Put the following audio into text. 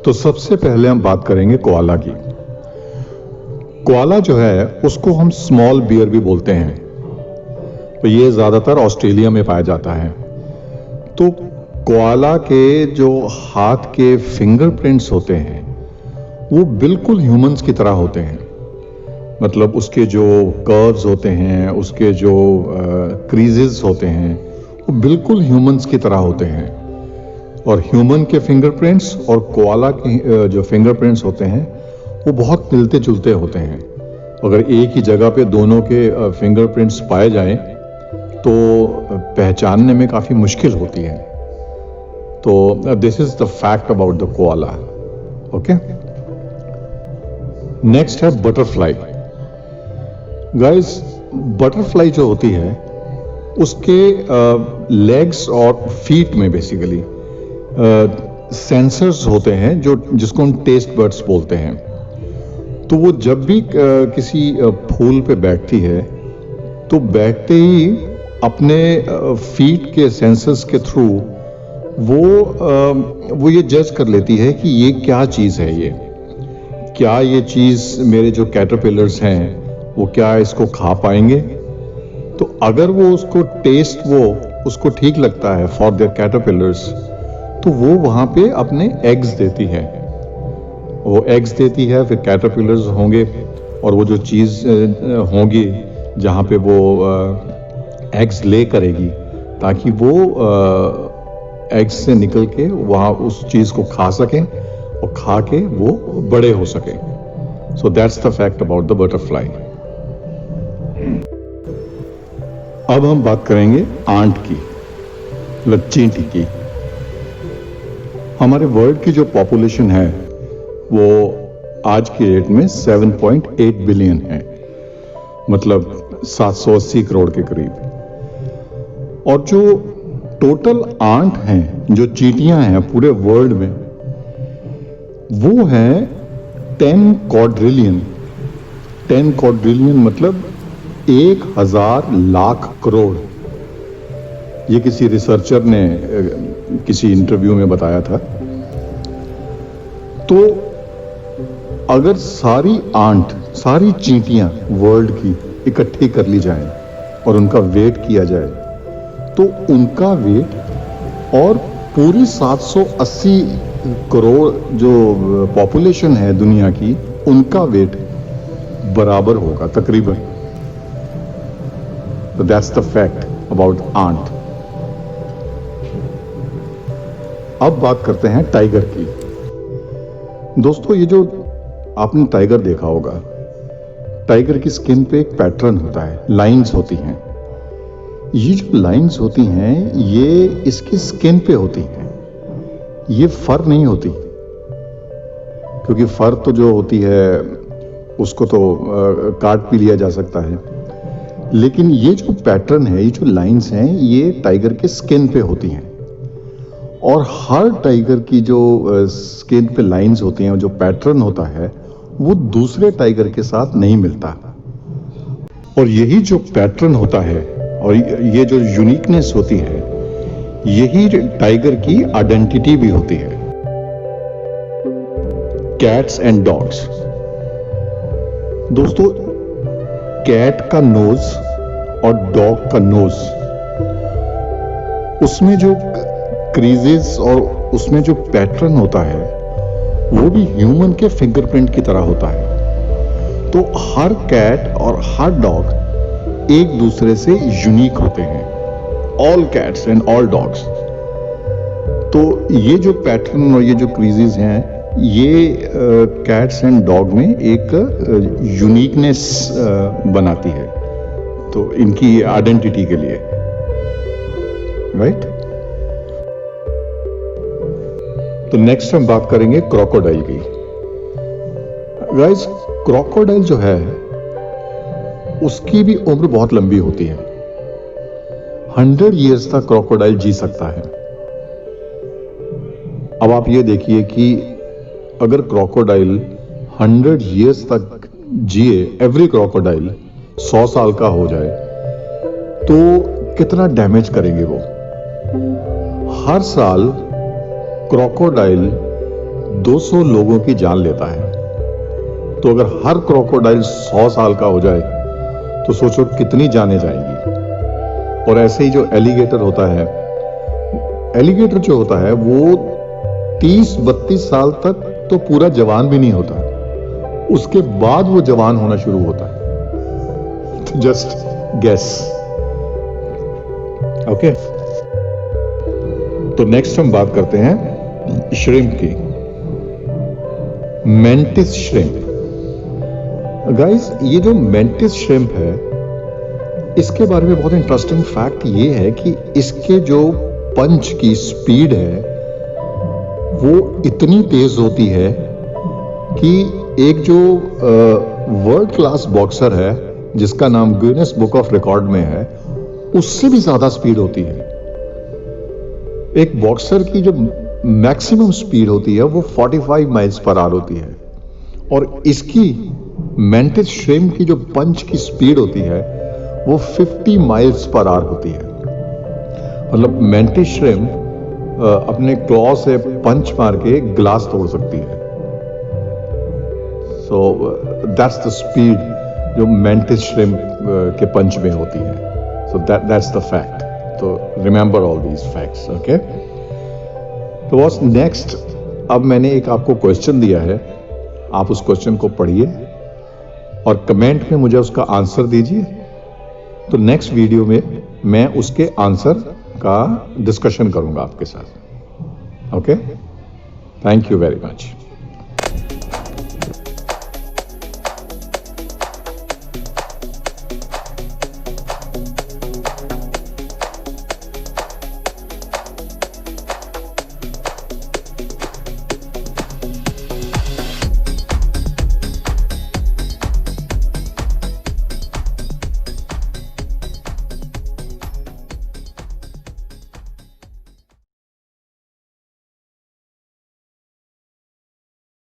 तो सबसे पहले हम बात करेंगे कोआला की। कोआला जो है उसको हम स्मॉल बियर भी बोलते हैं। तो ये ज़्यादातर ऑस्ट्रेलिया में पाया जाता है। तो कोआला के जो हाथ के फिंगरप्रिंट्स होते हैं वो बिल्कुल ह्यूमंस की तरह होते हैं। मतलब उसके जो कर्व्स होते हैं, उसके जो क्रीजेस होते हैं, वो बिल्कुल ह्यूमंस की तरह होते हैं। और ह्यूमन के फिंगरप्रिंट्स और कोआला के जो फिंगरप्रिंट्स होते हैं वो बहुत मिलते जुलते होते हैं। अगर एक ही जगह पे दोनों के फिंगरप्रिंट्स पाए जाएं तो पहचानने में काफ़ी मुश्किल होती है। तो this is the fact about the koala. Okay, next है बटरफ्लाई। गाइस, बटरफ्लाई जो होती है उसके लेग्स और फीट में बेसिकली सेंसर्स होते हैं जो जिसको हम टेस्ट बड्स बोलते हैं। तो वो जब भी किसी फूल पे बैठती है तो बैठते ही अपने फीट के सेंसर्स के थ्रू वो ये जज कर लेती है कि ये क्या चीज़ है, ये क्या ये चीज़ मेरे जो कैटरपिलर्स हैं वो क्या इसको खा पाएंगे। तो अगर वो उसको टेस्ट उसको ठीक लगता है फॉर देयर कैटरपिलर्स तो वो वहाँ पे अपने एग्स देती है। वो एग्स देती है, फिर कैटरपिलर्स होंगे और वो जो चीज़ होंगी जहाँ पे वो एग्स ले करेगी ताकि वो एग्स से निकल के वहाँ उस चीज़ को खा सकें और खा के वो बड़े हो सकें। सो that's the fact about the butterfly. अब हम बात करेंगे आंट की, चींटी की। हमारे वर्ल्ड की जो पॉपुलेशन है वो आज की डेट में 7.8 बिलियन है, मतलब 780 करोड़ के करीब। और जो टोटल आंट हैं, जो चींटियां हैं पूरे वर्ल्ड में, वो है 10 क्वाड्रिलियन। 10 क्वाड्रिलियन मतलब 1000 लाख करोड़। ये किसी रिसर्चर ने किसी इंटरव्यू में बताया था। तो अगर सारी आंट, सारी चींटियां वर्ल्ड की इकट्ठी कर ली जाए और उनका वेट किया जाए तो उनका वेट और पूरी 780 करोड़ जो पॉपुलेशन है दुनिया की, उनका वेट बराबर होगा तकरीबन। तो that's the fact about ant. अब बात करते हैं टाइगर की। दोस्तों, ये जो आपने टाइगर देखा होगा, टाइगर की स्किन पे एक पैटर्न होता है, लाइंस होती हैं। ये जो लाइंस होती हैं ये इसकी स्किन पे होती हैं, ये फर नहीं होती। क्योंकि फर तो जो होती है उसको तो काट भी लिया जा सकता है, लेकिन ये जो पैटर्न है, ये जो लाइंस हैं, ये टाइगर के स्किन पे होती हैं। और हर टाइगर की जो स्किन पे लाइंस होती हैं, जो पैटर्न होता है, वो दूसरे टाइगर के साथ नहीं मिलता। और यही जो पैटर्न होता है और ये जो यूनिकनेस होती है, यही टाइगर की आइडेंटिटी भी होती है। Cats and dogs. दोस्तों, कैट का नोज और डॉग का नोज, उसमें जो क्रीजेस और उसमें जो पैटर्न होता है वो भी ह्यूमन के फिंगरप्रिंट की तरह होता है। तो हर कैट और हर डॉग एक दूसरे से यूनिक होते हैं, all cats and all dogs. तो ये जो पैटर्न और ये जो क्रीजेस हैं, ये कैट्स एंड डॉग में एक यूनिकनेस बनाती है, तो इनकी आइडेंटिटी के लिए, राइट। तो नेक्स्ट हम बात करेंगे क्रोकोडाइल की। गाइस, क्रोकोडाइल जो है उसकी भी उम्र बहुत लंबी होती है। 100 ईयर्स तक क्रोकोडाइल जी सकता है। अब आप ये देखिए कि अगर क्रोकोडाइल 100 ईयर्स तक जिए, एवरी क्रोकोडाइल 100 साल का हो जाए, तो कितना डैमेज करेंगे वो। हर साल क्रोकोडाइल 200 लोगों की जान लेता है। तो अगर हर क्रोकोडाइल 100 साल का हो जाए तो सोचो कितनी जानें जाएंगी। और ऐसे ही जो एलिगेटर होता है, एलिगेटर जो होता है वो 30-32 साल तक तो पूरा जवान भी नहीं होता, उसके बाद वो जवान होना शुरू होता है। Just guess. ओके, तो नेक्स्ट हम बात करते हैं श्रिम्प की। Mantis shrimp. गाइस, ये जो मेंटिस श्रिम्प है, इसके बारे में बहुत इंटरेस्टिंग फैक्ट ये है कि इसके जो पंच की स्पीड है वो इतनी तेज होती है कि एक जो वर्ल्ड क्लास बॉक्सर है जिसका नाम गिनेस बुक ऑफ रिकॉर्ड में है, उससे भी ज्यादा स्पीड होती है। एक बॉक्सर की जो मैक्सिमम स्पीड होती है वो 45 माइल्स पर आवर होती है, और इसकी मेंटिस श्रिम्प की जो पंच की स्पीड होती है वो 50 माइल्स पर आवर होती है। मतलब मेंटिस श्रिम्प अपने क्लॉ से पंच मार के ग्लास तोड़ सकती है। सो दैट्स द स्पीड जो मेंटिस श्रिम्प के पंच में होती है। So that's the fact. तो remember all these facts. Okay, तो व्हाट्स नेक्स्ट? अब मैंने एक आपको क्वेश्चन दिया है, आप उस क्वेश्चन को पढ़िए और कमेंट में मुझे उसका आंसर दीजिए। तो नेक्स्ट वीडियो में मैं उसके आंसर का डिस्कशन करूंगा आपके साथ। Okay, thank you very much.